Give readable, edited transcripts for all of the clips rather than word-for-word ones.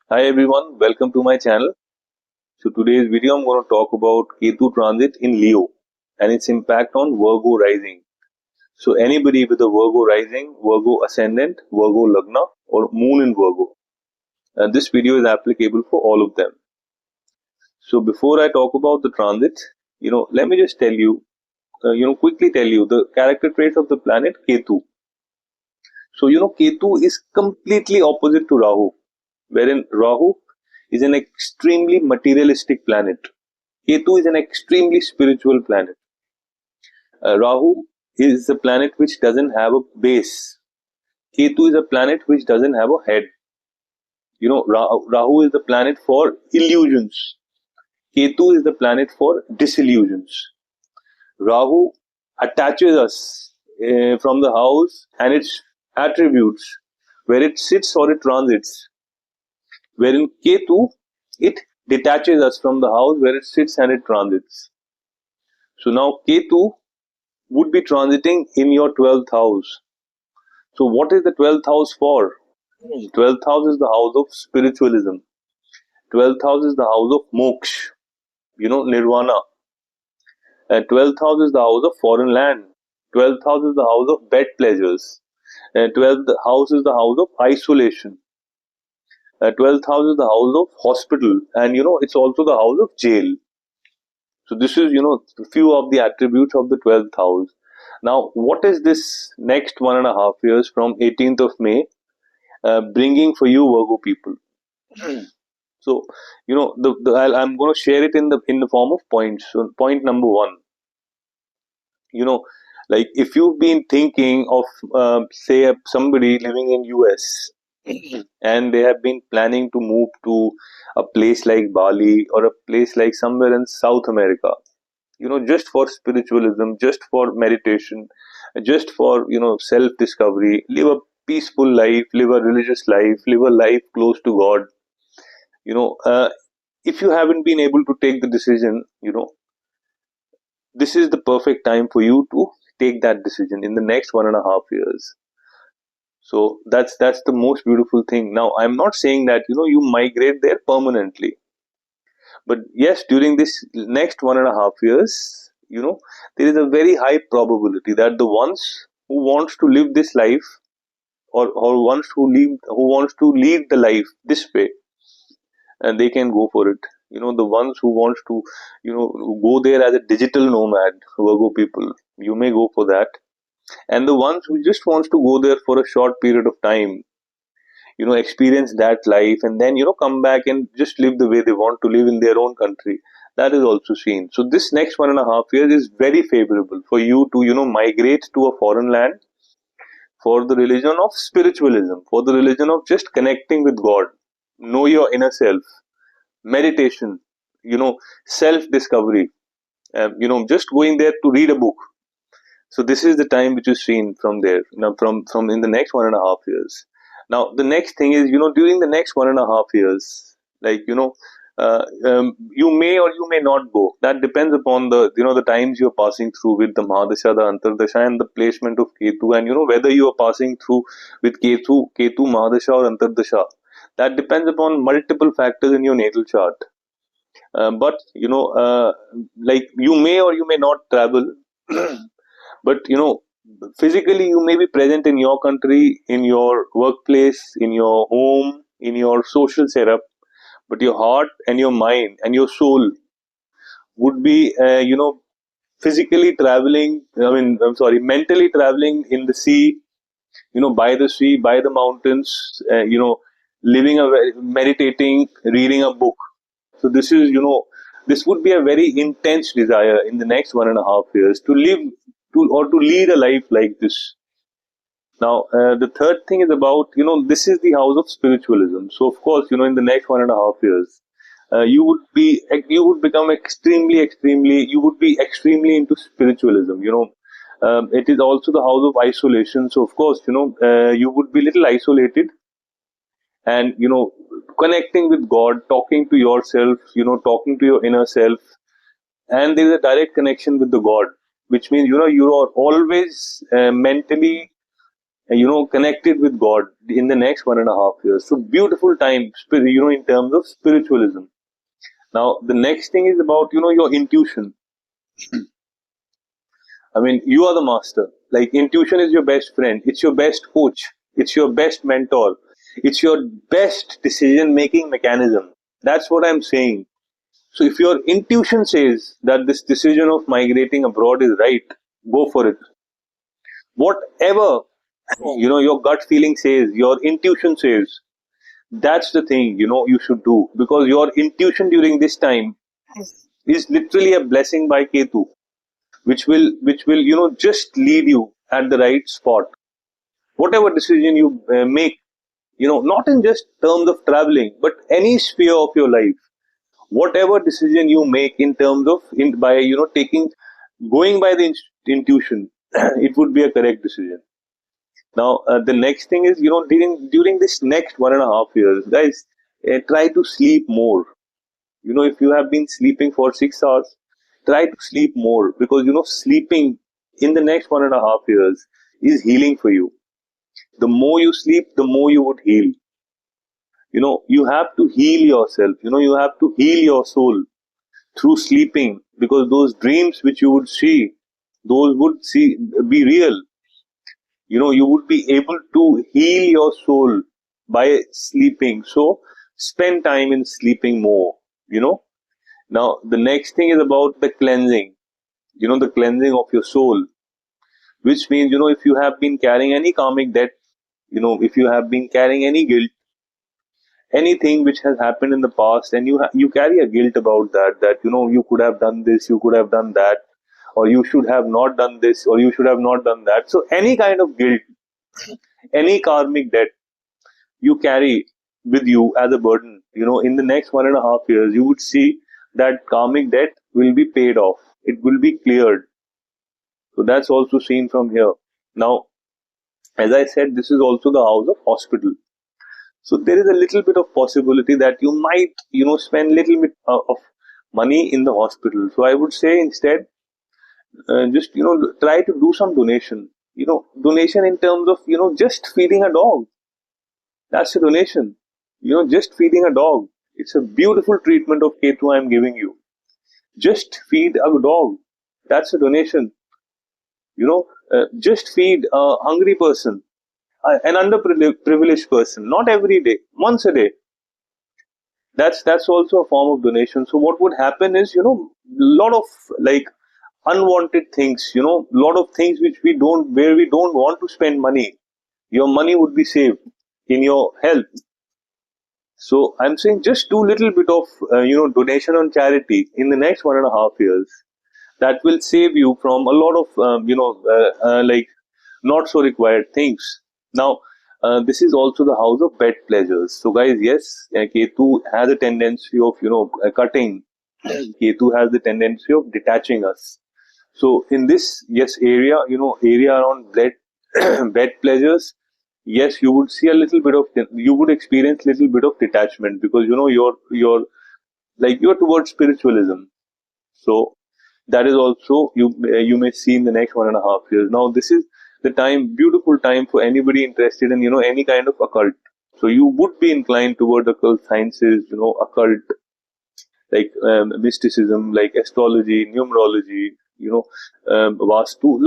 Hi everyone, welcome to my channel. So today's video I'm going to talk about Ketu transit in Leo and its impact on Virgo rising. So anybody with a Virgo rising, Virgo Ascendant, Virgo Lagna or Moon in Virgo. This video is applicable for all of them. So before I talk about the transit, let me just tell you, quickly tell you the character traits of the planet Ketu. So Ketu is completely opposite to Rahu, wherein Rahu is an extremely materialistic planet. Ketu is an extremely spiritual planet. Rahu is a planet which doesn't have a base. Ketu is a planet which doesn't have a head. Rahu is the planet for illusions. Ketu is the planet for disillusions. Rahu attaches us from the house and its attributes, where it sits or it transits. Wherein Ketu, it detaches us from the house where it sits and it transits. So now Ketu would be transiting in your 12th house. So what is the 12th house for? 12th house is the house of spiritualism. 12th house is the house of moksha, nirvana. And 12th house is the house of foreign land. 12th house is the house of bed pleasures. And 12th house is the house of isolation. 12th house is the house of hospital. And it's also the house of jail. So this is, a few of the attributes of the 12th house. Now, what is this next 1.5 years from 18th of May bringing for you, Virgo people? So, I'm going to share it in the form of points. So, point number one, like if you've been thinking of, say, somebody living in US and they have been planning to move to a place like Bali or a place like somewhere in South America, just for spiritualism, just for meditation, just for self discovery, live a peaceful life, live a religious life, live a life close to God. you know uh, if you haven't been able to take the decision, this is the perfect time for you to take that decision in the next 1.5 years. So that's the most beautiful thing. Now I'm not saying that you migrate there permanently, but yes, during this next 1.5 years, there is a very high probability that the ones who wants to live this life, or wants to lead the life this way, and they can go for it. The ones who wants to go there as a digital nomad, Virgo people, you may go for that. And the ones who just wants to go there for a short period of time, experience that life, and then come back and just live the way they want to live in their own country, that is also seen. So this next 1.5 years is very favorable for you to migrate to a foreign land for the religion of spiritualism, for the religion of just connecting with God, know your inner self, meditation, self discovery, just going there to read a book. So this is the time which is seen from there, from in the next 1.5 years. Now the next thing is, during the next 1.5 years, like you may or you may not go. That depends upon the times you're passing through with the Mahadasha, the Antardasha, and the placement of Ketu, and whether you are passing through with Ketu Mahadasha or Antardasha. That depends upon multiple factors in your natal chart. But like you may or you may not travel, but physically you may be present in your country, in your workplace, in your home, in your social setup, but your heart and your mind and your soul would be physically traveling, I'm sorry, mentally traveling in the sea, by the sea, by the mountains, living meditating, reading a book. So this is, this would be a very intense desire in the next 1.5 years to live to lead a life like this. Now, the third thing is about, this is the house of spiritualism. So, of course, in the next 1.5 years, you would become you would be extremely into spiritualism. It is also the house of isolation. So, of course, you would be little isolated and, connecting with God, talking to yourself, talking to your inner self. And there is a direct connection with the God, which means, you are always mentally connected with God in the next 1.5 years. So beautiful time, in terms of spiritualism. Now, the next thing is about, your intuition. I mean, you are the master. Like, intuition is your best friend. It's your best coach. It's your best mentor. It's your best decision making mechanism. That's what I'm saying. So if your intuition says that this decision of migrating abroad is right, go for it. Whatever, your gut feeling says, your intuition says, that's the thing, you should do. Because your intuition during this time is literally a blessing by Ketu, which will just lead you at the right spot. Whatever decision you make, not in just terms of traveling, but any sphere of your life. Whatever decision you make in terms of by taking going by the intuition, it would be a correct decision. Now, the next thing is, during this next 1.5 years, guys, try to sleep more. If you have been sleeping for 6 hours, try to sleep more, because sleeping in the next 1.5 years is healing for you. The more you sleep, the more you would heal. You have to heal yourself. You have to heal your soul through sleeping, because those dreams which you would see, those would be real. You would be able to heal your soul by sleeping. So spend time in sleeping more. Now, the next thing is about the cleansing, the cleansing of your soul, which means, if you have been carrying any karmic debt, if you have been carrying any guilt, anything which has happened in the past, and you carry a guilt about that you could have done this, you could have done that, or you should have not done this, or you should have not done that. So any kind of guilt, any karmic debt you carry with you as a burden, in the next 1.5 years, you would see that karmic debt will be paid off. It will be cleared. So that's also seen from here. Now, as I said, this is also the house of hospital. So there is a little bit of possibility that you might, spend little bit of money in the hospital. So I would say instead, just, try to do some donation. Donation in terms of, just feeding a dog. That's a donation. Just feeding a dog. It's a beautiful treatment of Ketu I'm giving you. Just feed a dog. That's a donation. Just feed a hungry person, an underprivileged person, not every day, once a day. That's also a form of donation. So what would happen is, lot of like unwanted things, lot of things where we don't want to spend money. Your money would be saved in your health. So I'm saying just do little bit of donation on charity in the next 1.5 years. That will save you from a lot of like not so required things. Now, this is also the house of bed pleasures. So, guys, yes, Ketu has a tendency of cutting. Ketu has the tendency of detaching us. So, in this area, area around bed pleasures, yes, you would see a little bit of you would experience little bit of detachment, because you're towards spiritualism. So that is also you may see in the next 1.5 years. Now, this is the beautiful time for anybody interested in any kind of occult. So you would be inclined toward occult sciences, occult, like mysticism, like astrology, numerology, vastu.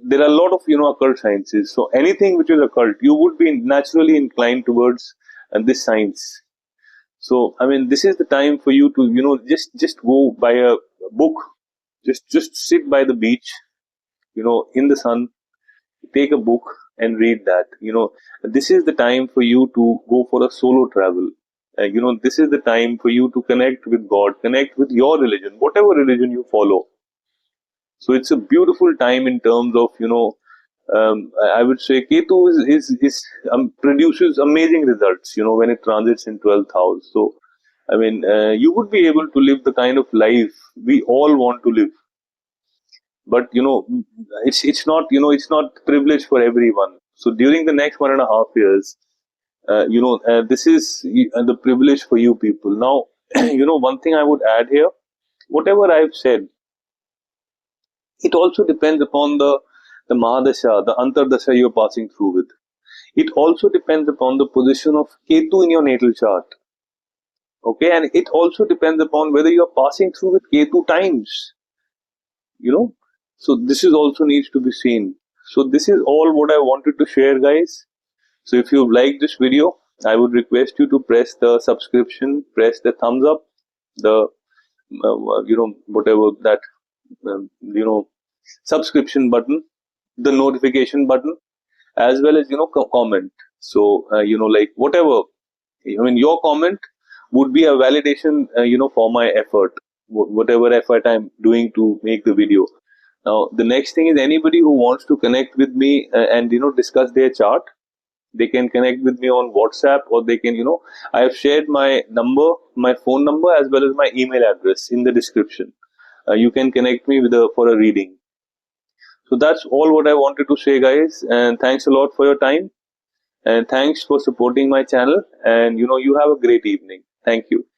There are a lot of occult sciences. So anything which is occult, you would be naturally inclined towards this science. So I mean, this is the time for you to just go buy a book, just sit by the beach, in the sun, take a book and read that. This is the time for you to go for a solo travel. This is the time for you to connect with God, connect with your religion, whatever religion you follow. So it's a beautiful time in terms of, I would say Ketu produces amazing results, when it transits in 12th house. So, I mean, you would be able to live the kind of life we all want to live. But, it's not, it's not privilege for everyone. So during the next 1.5 years, this is the privilege for you people. Now, one thing I would add here, whatever I've said, it also depends upon the Mahadasha, the Antardasha you're passing through with. It also depends upon the position of Ketu in your natal chart. Okay, and it also depends upon whether you are passing through with Ketu times. So this is also needs to be seen. So this is all what I wanted to share, guys. So if you've liked this video, I would request you to press the subscription, press the thumbs up, the whatever that subscription button, the notification button, as well as comment. So like whatever, I mean, your comment would be a validation for my effort, whatever effort I'm doing to make the video. Now the next thing is, anybody who wants to connect with me and discuss their chart, they can connect with me on WhatsApp, or they can I have shared my number, my phone number, as well as my email address in the description. You can connect me with for a reading. So that's all what I wanted to say, guys, and thanks a lot for your time, and thanks for supporting my channel, and you have a great evening. Thank you.